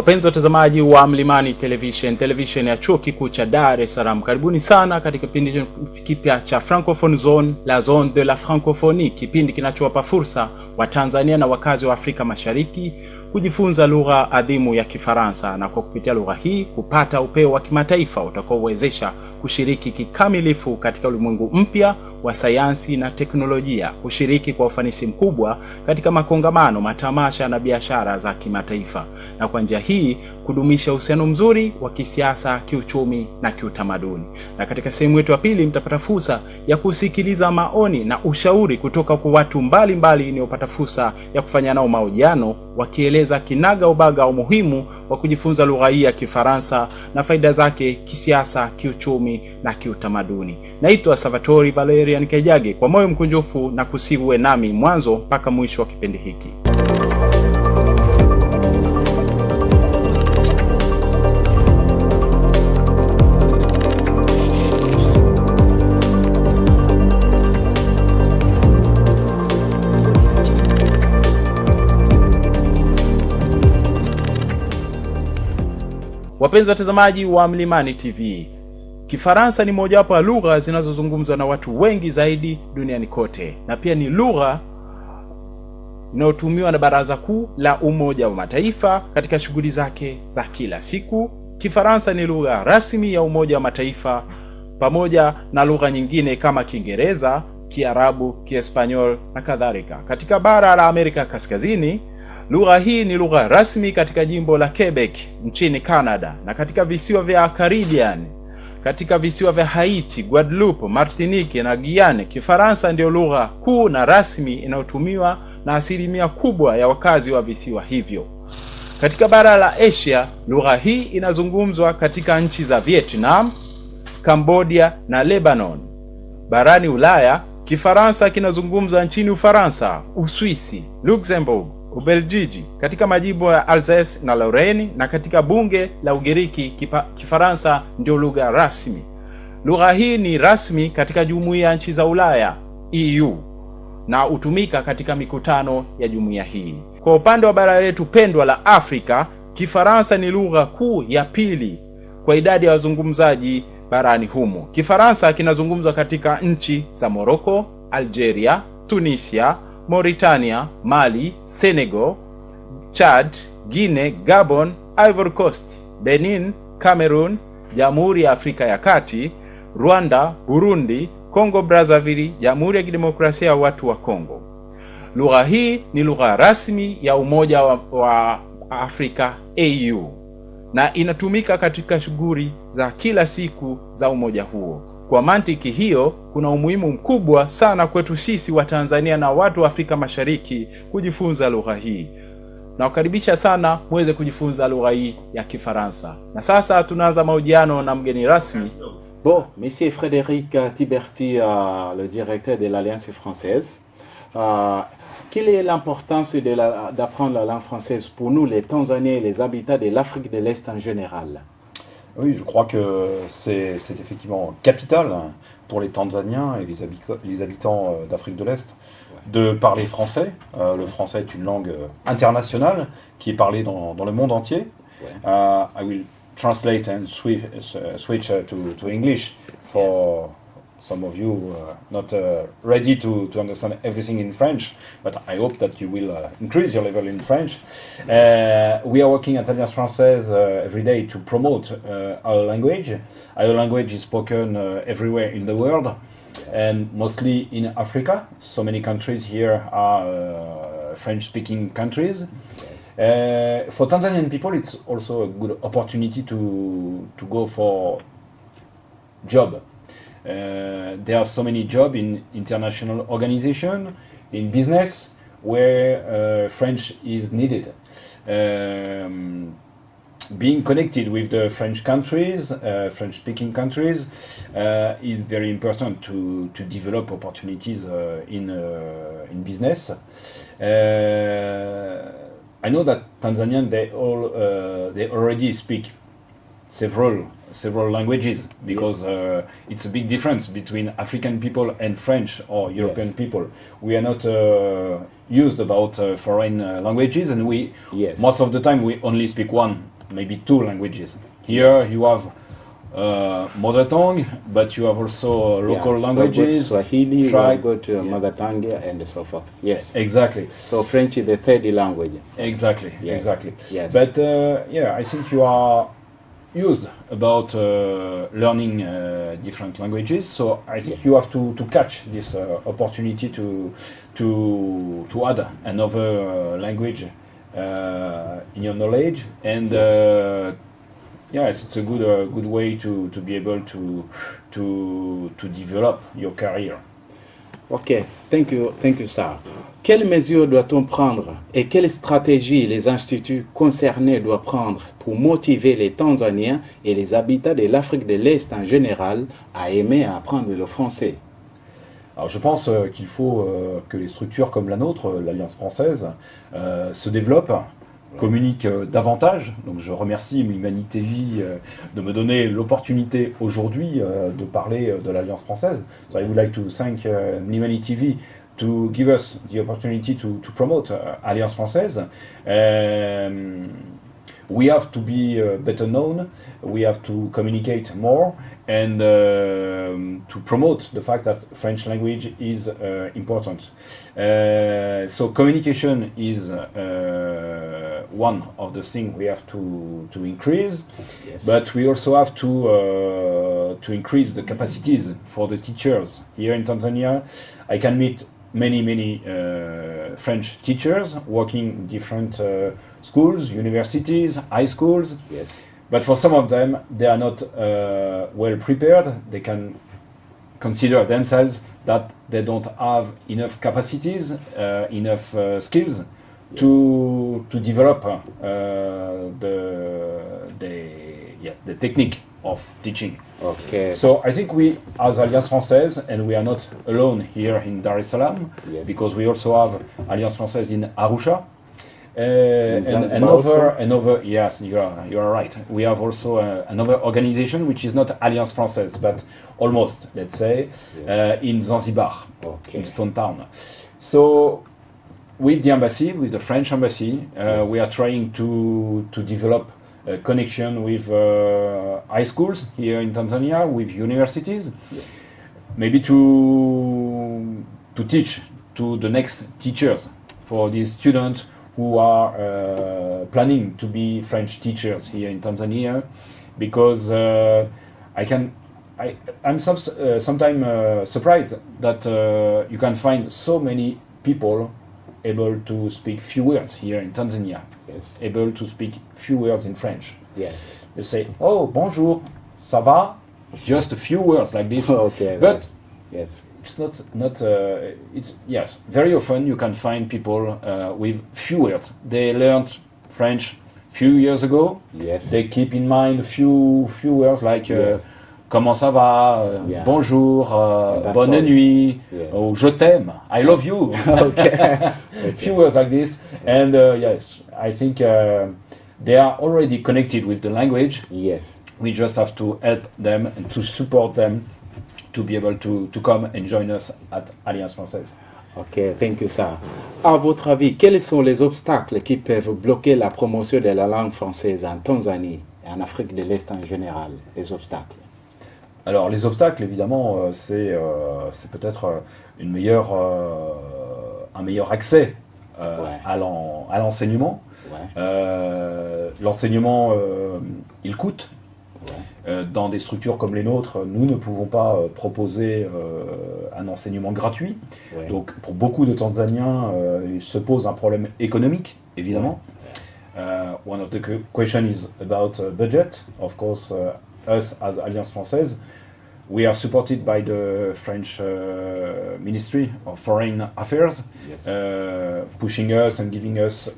Wapenzi watazamaji wa Mlimani Television, television ya Chuo Kikuu cha Dar es Salaam, karibuni sana katika kipindi kipya cha Francophone Zone, la Zone de la Francophonie, kipindi kinachowapa fursa wa Tanzania na wakazi wa Afrika Mashariki kujifunza lugha adhimu ya Kifaransa, na kwa kupitia lugha hii kupata upeo wa kimataifa utakaowezesha kushiriki kikamilifu katika ulimwengu mpya wa sayansi na teknolojia, kushiriki kwa ufanisi mkubwa katika makongamano, matamasha na biashara za kimataifa, na kwa njia hii kudumisha uhusiano mzuri wa kisiasa, kiuchumi na kiutamaduni. Na katika sehemu yetu ya pili mtapata fursa ya kusikiliza maoni na ushauri kutoka kwa watu mbalimbali waliopata fursa ya kufanya nao mahojiano, wakieleza kinaga ubaga umuhimu wa kujifunza lugha hii ya Kifaransa na faida zake kisiasa, kiuchumi na kiutamaduni. Naitwa Salvatore Valerian Kajage, kwa moyo mkunjufu na kusiwe nami mwanzo mpaka mwisho wa kipindi hiki. Wapenzi watazamaji wa Mlimani TV, Kifaransa ni mojawapo ya lugha zinazozungumzwa na watu wengi zaidi duniani kote, na pia ni lugha inayotumiwa na Baraza Kuu la Umoja wa Mataifa katika shughuli zake za kila siku. Kifaransa ni lugha rasmi ya Umoja wa Mataifa pamoja na lugha nyingine kama Kiingereza, Kiarabu, Kiespanyol na kadhalika. Katika bara la Amerika Kaskazini, lugha hii ni lugha rasmi katika jimbo la Quebec nchini Canada, na katika visiwa vya Caribbean, katika visiwa vya Haiti, Guadeloupe, Martinique na Guyane, Kifaransa ndio lugha kuu na rasmi inayotumiwa na asilimia kubwa ya wakazi wa visiwa hivyo. Katika bara la Asia, lugha hii inazungumzwa katika nchi za Vietnam, Cambodia na Lebanon. Barani Ulaya, Kifaransa kinazungumzwa nchini Ufaransa, Uswisi, Luxembourg, Ubelgiji, katika majimbo ya Alsace na Lorraine, na katika bunge la Ugiriki Kifaransa ndio lugha rasmi. Lugha hii ni rasmi katika Jumuiya ya Nchi za Ulaya EU na hutumika katika mikutano ya jumuiya hii. Kwa upande wa bara letu pendwa la Afrika, Kifaransa ni lugha kuu ya pili kwa idadi ya wazungumzaji barani humo. Kifaransa kinazungumzwa katika nchi za Morocco, Algeria, Tunisia, Mauritania, Mali, Senegal, Chad, Guinea, Gabon, Ivory Coast, Benin, Cameroon, Jamhuri ya Afrika ya Kati, Rwanda, Burundi, Congo Brazzaville, Jamhuri ya Kidemokrasia ya Watu wa Kongo. Lugha hii ni lugha rasmi ya Umoja wa Afrika AU na inatumika katika shughuli za kila siku za umoja huo. Kwa mantiki hiyo, kuna umuhimu mkubwa sana kwetu sisi wa Tanzania na watu wa Afrika Mashariki kujifunza lugha hii. Na kukaribisha sana muweze kujifunza lugha hii ya Kifaransa. Na sasa tunaanza mahojiano na mgeni rasmi. Bon, Monsieur Frédéric Tiberti, le directeur de l'Alliance française. Quelle est l'importance d'apprendre la langue française pour nous, les Tanzaniens et les habitants de l'Afrique de l'Est en général? Oui, je crois que c'est effectivement capital pour les Tanzaniens et les habitants d'Afrique de l'Est de parler français. Le français est une langue internationale qui est parlée dans le monde entier. I will translate and switch to English for some of you not ready to understand everything in French, but I hope that you will increase your level in French. We are working at Alliance Française every day to promote our language. Our language is spoken everywhere in the world, and mostly in Africa. So many countries here are French-speaking countries. For Tanzanian people, it's also a good opportunity to go for job. There are so many jobs in international organizations, in business, where French is needed. Being connected with the French countries, French-speaking countries, is very important to develop opportunities in business. I know that Tanzanians they already speak several languages, because it's a big difference between African people and French or European people. We are not used about foreign languages, and most of the time we only speak one maybe two languages. Here you have mother tongue, but you have also local languages. Swahili, tribe. go to mother tongue, and so forth. Yes. Exactly. So French is the third language. Exactly. Yes. Exactly. Yes. But yeah, I think you are used about learning different languages. So I think you have to catch this opportunity to add another language in your knowledge, and yes, it's a good way to be able to develop your career. Ok, thank you, Sarah. Quelles mesures doit-on prendre et quelles stratégies les instituts concernés doivent prendre pour motiver les Tanzaniens et les habitants de l'Afrique de l'Est en général à aimer apprendre le français? Alors je pense qu'il faut que les structures comme la nôtre, l'Alliance française, se développent, communiquent davantage. Donc je remercie Mlimani TV de me donner l'opportunité aujourd'hui de parler de l'Alliance française. So I would like to thank Mlimani TV to give us the opportunity to promote Alliance française. We have to be better known, we have to communicate more, and to promote the fact that French language is important. So communication is one of the things we have to increase, but we also have to increase the capacities for the teachers. Here in Tanzania, I can meet many French teachers working in different schools, universities, high schools. Yes. But for some of them, they are not well prepared. They can consider themselves that they don't have enough capacities, enough skills to develop the technique of teaching. Okay. So I think we, as Alliance Française, and we are not alone here in Dar es Salaam, because we also have Alliance Française in Arusha. And another, yes, you are right. We have also another organization which is not Alliance Française, but almost, let's say, in Zanzibar, in Stone Town. So, with the embassy, with the French embassy, we are trying to develop a connection with high schools here in Tanzania, with universities, maybe to teach to the next teachers for these students who are planning to be French teachers here in Tanzania, because I'm sometimes surprised that you can find so many people able to speak few words here in Tanzania, able to speak few words in French. Yes. They say, "Oh, bonjour, ça va?" Just a few words like this. Okay. But yes. it's not it's yes, very often you can find people with few words. They learned French few years ago. Yes. They keep in mind a few words like comment ça va, bonjour, bonne nuit, or je t'aime, I love you. Few words like this, and yes, I think they are already connected with the language. Yes. We just have to help them and to support them to be able to come and join us at Alliance Française. Ok, thank you, Sarah. À votre avis, quels sont les obstacles qui peuvent bloquer la promotion de la langue française en Tanzanie et en Afrique de l'Est en général? Les obstacles. Alors, les obstacles, évidemment, c'est peut-être un meilleur accès à l'enseignement. L'enseignement, il coûte. Dans des structures comme les nôtres, nous ne pouvons pas proposer un enseignement gratuit. Donc, pour beaucoup de Tanzaniens, il se pose un problème économique, évidemment. One of the questions is about budget. Of course, us as Alliance Française, we are supported by the French Ministry of Foreign Affairs, pushing us and giving us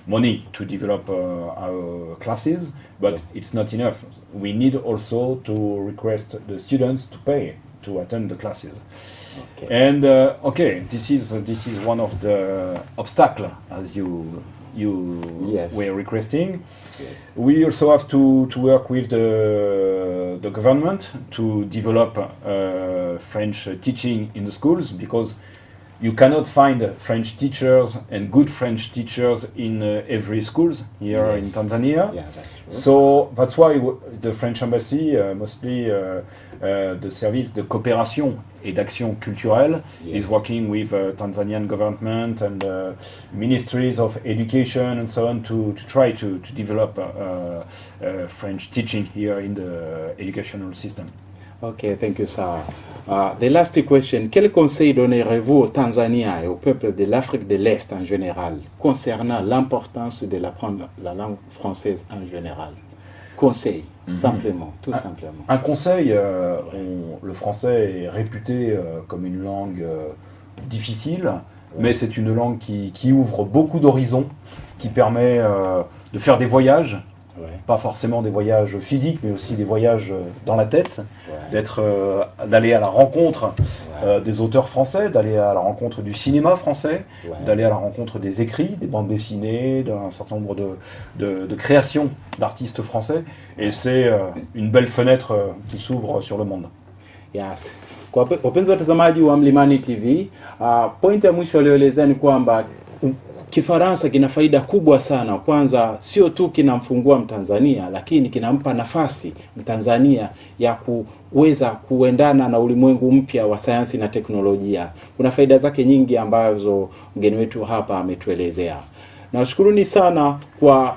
money to develop our classes, but it's not enough. We need also to request the students to pay to attend the classes. And this is one of the obstacles as you were requesting. We also have to work with the government to develop French teaching in the schools, because you cannot find French teachers and good French teachers in every schools here in Tanzania. Yeah, that's true. So that's why the French embassy, mostly the service de coopération et d'action culturelle, is working with Tanzanian government and ministries of education and so on to try to develop French teaching here in the educational system. Okay, thank you, sir. The last question, quel conseil donnerez-vous aux Tanzaniens et au peuple de l'Afrique de l'Est en général concernant l'importance de l'apprendre la langue française en général? Conseil, simplement, tout simplement. Un conseil, le français est réputé comme une langue difficile, mais c'est une langue qui ouvre beaucoup d'horizons, qui permet de faire des voyages, pas forcément des voyages physiques, mais aussi des voyages dans la tête, d'aller à la rencontre des auteurs français, d'aller à la rencontre du cinéma français, d'aller à la rencontre des écrits, des bandes dessinées, d'un certain nombre de créations d'artistes français, et c'est une belle fenêtre qui s'ouvre sur le monde. Yes. Kwa wapenzi watazamaji wa Mlimani TV, point ya mwisho aliyoelezea ni kwamba Kifaransa kina faida kubwa sana. Kwanza sio tu kinamfungua Mtanzania, lakini kinampa nafasi Mtanzania ya kuweza kuendana na ulimwengu mpya wa sayansi na teknolojia. Kuna faida zake nyingi ambazo mgeni wetu hapa ametuelezea. Nawashukuruni sana kwa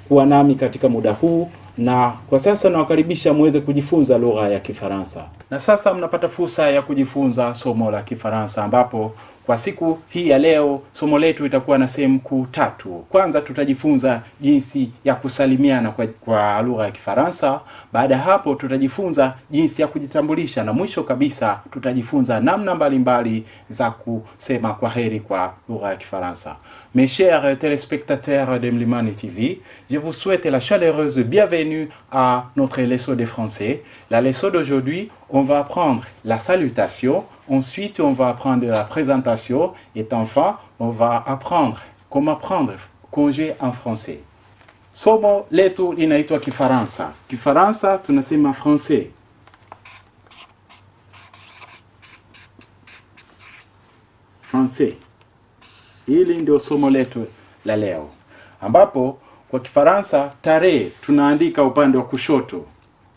kuwa nami katika muda huu, na kwa sasa nawakaribisha muweze kujifunza lugha ya Kifaransa. Na sasa mnapata fursa ya kujifunza somo la Kifaransa, ambapo kwa siku hii ya leo somo letu itakuwa na sehemu kuu tatu. Kwanza tutajifunza jinsi ya kusalimiana kwa lugha ya Kifaransa. Baada hapo tutajifunza jinsi ya kujitambulisha, na mwisho kabisa tutajifunza namna mbalimbali za kusema kwaheri kwa lugha ya Kifaransa. Mes chers téléspectateurs de Mlimani TV, je vous souhaite la chaleureuse bienvenue à notre leçon de français. La leçon d'aujourd'hui, on va apprendre la salutation. Ensuite, on va apprendre la présentation et enfin, on va apprendre comment prendre congé en français. Somo letu linaitwa Kifaransa. Kifaransa tunasema français. Français. Hili ndio somo letu la leo, ambapo kwa Kifaransa tarehe tunaandika upande wa kushoto.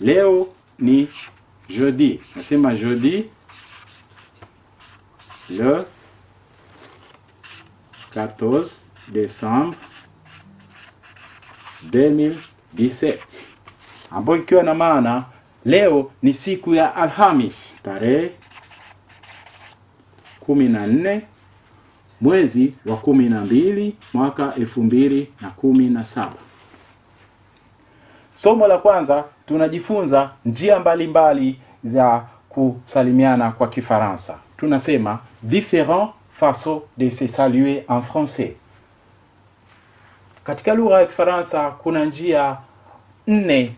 Leo ni jeudi. Nasema jeudi le 14 décembre 2017, ambapo ikiwa na maana leo ni siku ya Alhamis, tarehe 14 mwezi wa 12 mwaka 2017. Somo la kwanza tunajifunza njia mbalimbali za kusalimiana kwa Kifaransa. Tunasema différentes façons de se saluer en français. Katika lugha ya Kifaransa kuna njia 4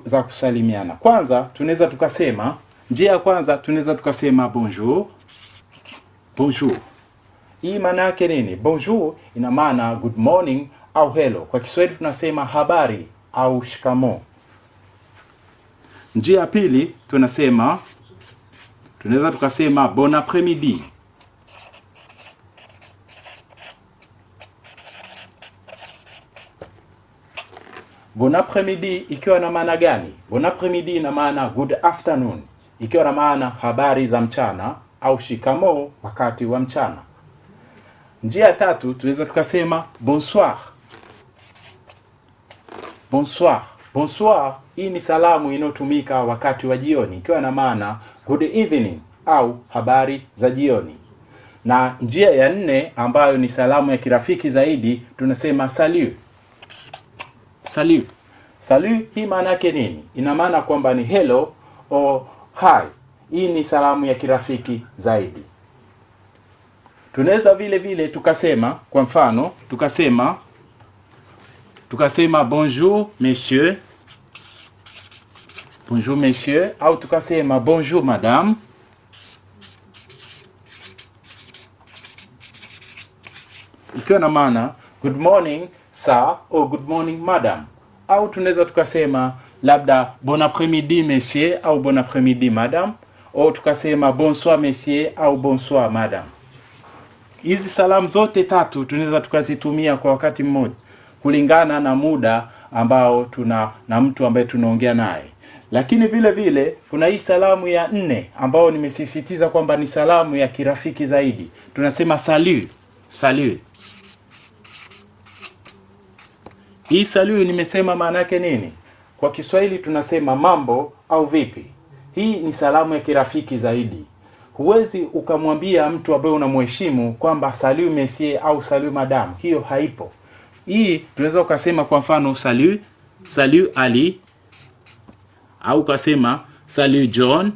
za kusalimiana. Kwanza tunaweza tukasema, njia ya kwanza tunaweza tukasema bonjour. Bonjour. Hii maana yake nini? Bonjour ina maana good morning au hello. Kwa Kiswahili tunasema habari au shikamo. Njia ya pili tunaweza tukasema bon après-midi. Bon après-midi ikiwa na maana gani? Bon après-midi ina maana good afternoon, ikiwa na maana habari za mchana, au shikamo wakati wa mchana. Njia ya tatu tunaweza tukasema bonsoir. Bonsoir. Bonsoir hii ni salamu inayotumika wakati wa jioni, ikiwa na maana good evening au habari za jioni. Na njia ya 4 ambayo ni salamu ya kirafiki zaidi tunasema salut. Salut. Salut hii maana yake nini? Ina maana kwamba ni hello au hi. Hii ni salamu ya kirafiki zaidi. Tunaweza vile vile tukasema, kwa mfano, tukasema bonjour monsieur. Bonjour monsieur, au tukasema bonjour madame. Ikiwa na maana good morning sir au good morning madam. Au tunaweza tukasema labda bon après-midi monsieur au bon après-midi madame, au tukasema bonsoir monsieur au bonsoir madame. Hizi salamu zote tatu tunaweza tukazitumia kwa wakati mmoja kulingana na muda ambao tuna na mtu ambaye tunaongea naye. Lakini vile vile kuna hii salamu ya 4 ambao nimesisitiza kwamba ni salamu ya kirafiki zaidi. Tunasema salut. Salut. Hii salut nimesema maana yake nini? Kwa Kiswahili tunasema mambo au vipi. Hii ni salamu ya kirafiki zaidi. Huwezi ukamwambia mtu ambaye unamheshimu kwamba salut monsieur au salut madame. Hiyo haipo. Hii tunaweza ukasema kwa mfano salut Ali, au ukasema salut John,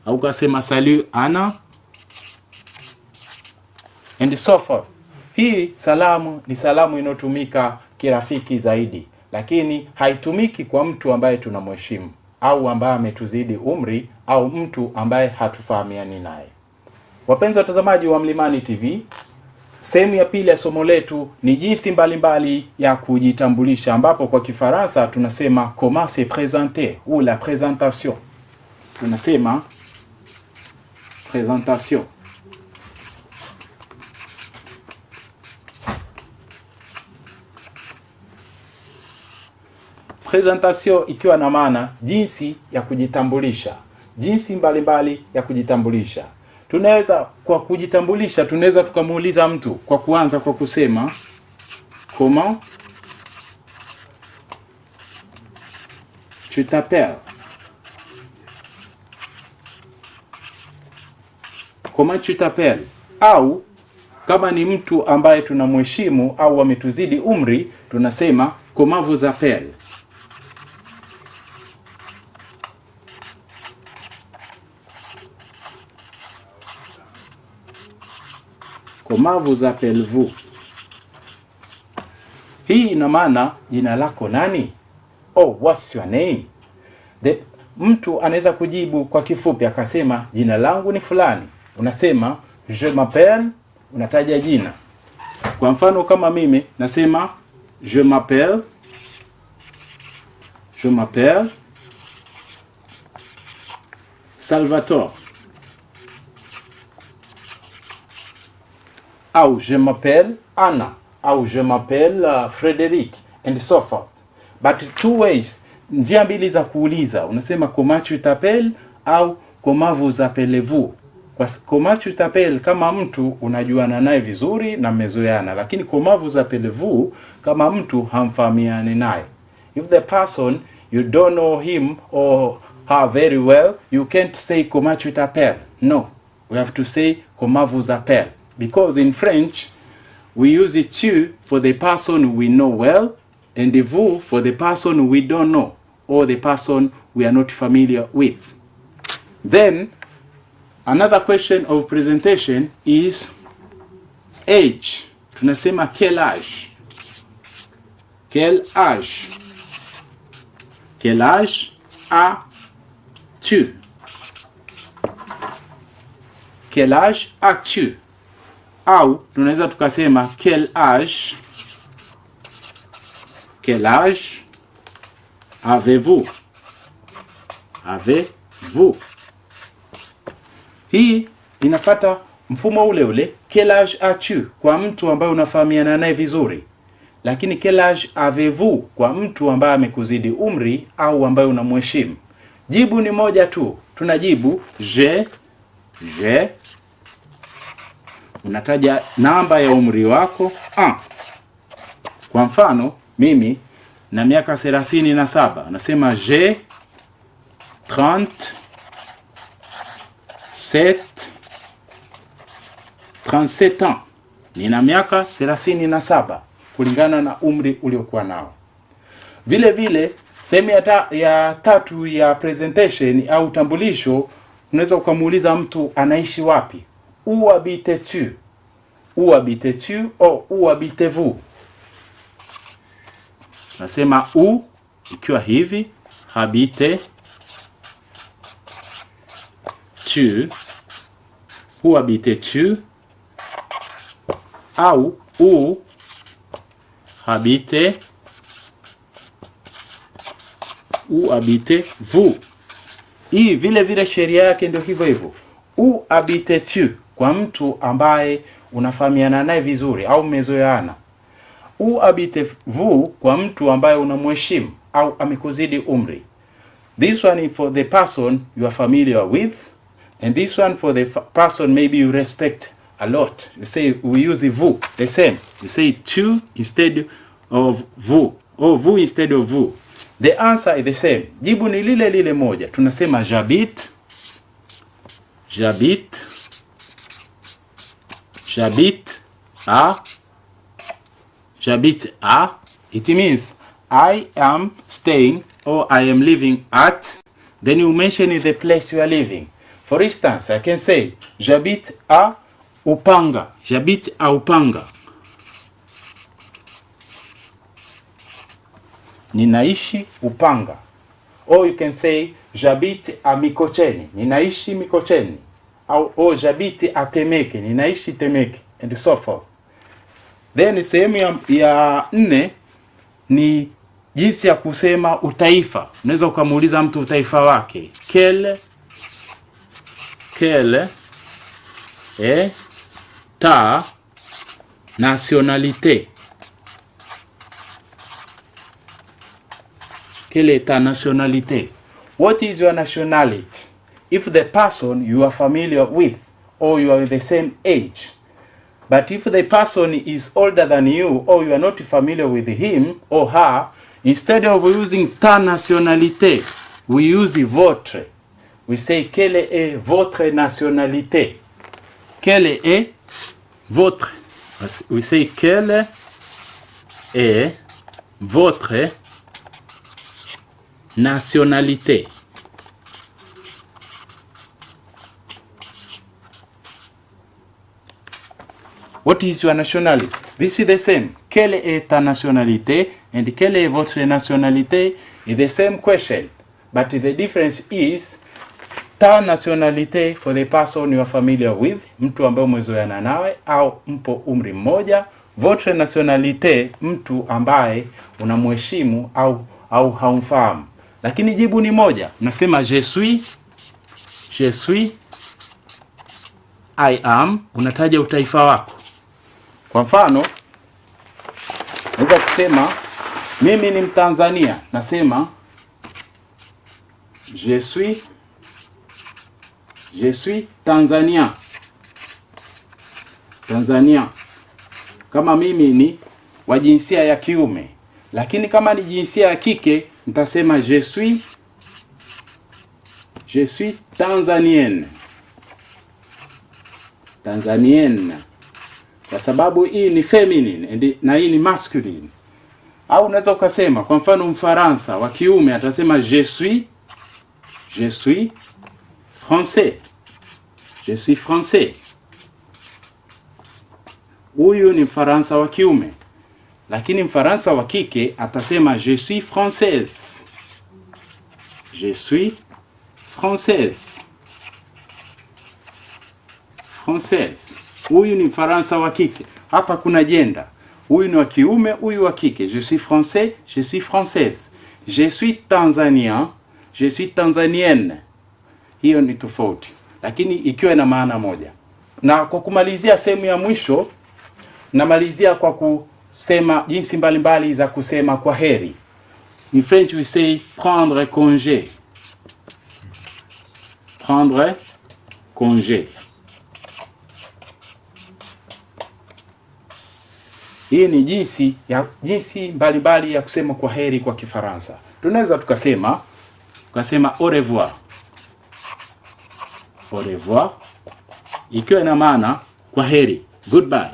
au ukasema salut Anna, and so forth. Hii salamu ni salamu inayotumika kirafiki zaidi, lakini haitumiki kwa mtu ambaye tunamheshimu au ambaye ametuzidi umri au mtu ambaye hatufahamiani naye. Wapenzi watazamaji wa Mlimani TV, sehemu ya pili ya somo letu ni jinsi mbalimbali ya kujitambulisha, ambapo kwa Kifaransa tunasema comment se présenter ou la présentation. Tunasema présentation. Présentation ikiwa na maana jinsi ya kujitambulisha, jinsi mbalimbali ya kujitambulisha. Tunaweza kwa kujitambulisha tunaweza tukamuuliza mtu kwa kuanza kwa kusema comment tu t'appelles? Comment tu t'appelles? Au kama ni mtu ambaye tunamheshimu au ametuzidi umri tunasema comment vous appelez? Comment vous appelez-vous? Hii ina maana jina lako nani? Oh, what's your name? Mtu anaweza kujibu kwa kifupi akasema jina langu ni fulani. Unasema je m'appelle, unataja jina. Kwa mfano kama mimi nasema je m'appelle Salvatore. Ou je m'appelle Anna, ou je m'appelle Frédéric, and so forth. But two ways, njia mbili za kuuliza. Unasema comment tu t'appelles au comment vous appelez-vous. Kwa comment tu t'appelles kama mtu unajuana naye vizuri na mmezoeana, lakini comment vous appelez-vous kama mtu hamfahamiani naye. If the person you don't know him or her very well, you can't say comment tu t'appelles. No, we have to say comment vous appelez. Because in French, we use it tu for the person we know well, and the vous for the person we don't know, or the person we are not familiar with. Then, another question of presentation is age. Tunasema quel âge? Quel âge? Quel âge as-tu? Quel âge as-tu? Au tunaweza tukasema quel âge avez-vous? Avez-vous? Hii inafuata mfumo ule ule, quel âge as-tu kwa mtu ambaye unafahamiana naye vizuri, lakini quel âge avez-vous kwa mtu ambaye amekuzidi umri au ambaye unamheshimu. Jibu ni moja tu, tunajibu je. Unataja namba ya umri wako. Kwa mfano mimi na miaka 37, nasema j'ai 37 ans. Nina miaka 37 kulingana na umri uliokuwa nao. Vile vile sehemu ya tatu ya presentation au utambulisho, unaweza ukamuuliza mtu anaishi wapi. Où habites-tu? Où habites-tu ou où habitez-vous? Nasema où ikiwa hivi, habite-tu, où habites-tu, au où habitez-vous. Hii vile vile sheria yake ndio hivyo hivyo. Où habites-tu kwa mtu ambaye unafahamiana naye vizuri au mmezoeana. Où habitez-vous kwa mtu ambaye unamheshimu au amekuzidi umri. This one is for the person you are familiar with, and this one for the person maybe you respect a lot. You say, we use vous, the same. You say tu instead of vous, or vous instead of vous. The answer is the same. Jibu ni lile lile moja. Tunasema j'habite, j'habite, j'habite à, j'habite à. It means I am staying or I am living at. Then you mention the place you are living. For instance, I can say j'habite à Upanga. J'habite à Upanga. Ninaishi Upanga. Or you can say j'habite à Mikocheni. Ninaishi Mikocheni. Or j'habite à Temeke. Ninaishi Temeke, and so forth. Then sehemu ya nne ni jinsi ya kusema utaifa. Unaweza ukamuuliza mtu utaifa wake. Quelle est ta nationalité? Quelle est ta nationalité? What is your nationality? If the person you are familiar with or you are the same age. But if the person is older than you or you are not familiar with him or her, instead of using ta nationalité, we use votre. We say quelle est votre nationalité? Quelle est votre? We say quelle est votre nationalité? What is your nationality? This is the same. Quelle est ta nationalité? And quelle est votre nationalité? Is the same question. But the difference is ta nationalité for the person you are familiar with, mtu ambaye umezoeana nawe au mpo umri mmoja. Votre nationalité, mtu ambaye unamheshimu au haumfahamu. Lakini jibu ni moja. Unasema je suis, I am, unataja utaifa wako. Kwa mfano, naweza kusema mimi ni Mtanzania. Nasema je suis Tanzania. Tanzania. Kama mimi ni wa jinsia ya kiume. Lakini kama ni jinsia ya kike, nitasema je suis Tanzanienne. Tanzanienne. Kwa sababu hii ni feminine na hii ni masculine. Au unaweza ukasema kwa mfano Mfaransa wa kiume atasema je suis français. Je suis français. Huyu ni Mfaransa wa kiume. Lakini Mfaransa wa kike atasema je suis française. Je suis française. Française. Huyu ni Mfaransa wa kike. Hapa kuna gender. Huyu ni wa kiume, huyu wa kike. Je suis français, je suis française. Je suis tanzanien, je suis tanzanienne. Hiyo ni tofauti. Lakini ikiwa na maana moja. Na kwa kumalizia sehemu ya mwisho, namalizia kwa kusema jinsi mbalimbali za kusema kwa heri. In French we say prendre congé. Prendre congé. Hii ni jinsi mbalimbali ya kusema kwa heri kwa Kifaransa. Tunaweza tukasema au revoir. Au revoir ikiwa na maana kwa heri, goodbye.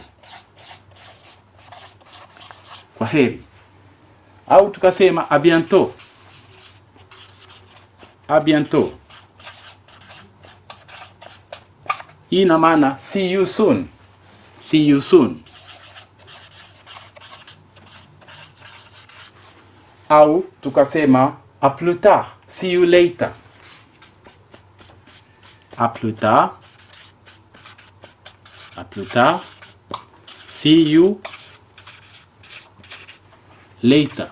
Kwa heri. Au tukasema à bientôt. À bientôt. Hii ina maana see you soon. See you soon. Au tukasema à plus tard. See you later. À plus tard. À plus tard. See you later.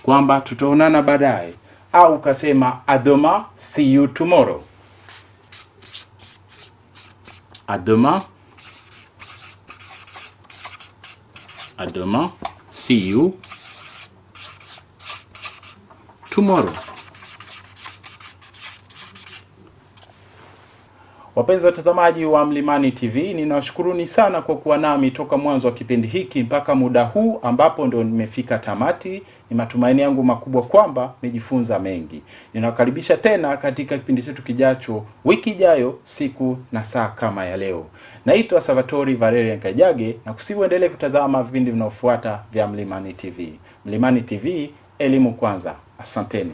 Kwamba tutaonana baadaye. Au ukasema à demain, see you tomorrow. À demain. À demain. See you tomorrow. Wapenzi watazamaji wa Mlimani TV, ninawashukuruni sana kwa kuwa nami toka mwanzo wa kipindi hiki mpaka muda huu ambapo ndio nimefika tamati. Ni matumaini yangu makubwa kwamba mmejifunza mengi. Ninawakaribisha tena katika kipindi chetu kijacho wiki ijayo, siku na saa kama ya leo. Naitwa Salvatore Valerian Kajage, na kusiendelee kutazama vipindi vinavyofuata vya Mlimani TV. Mlimani TV, elimu kwanza. Asanteni.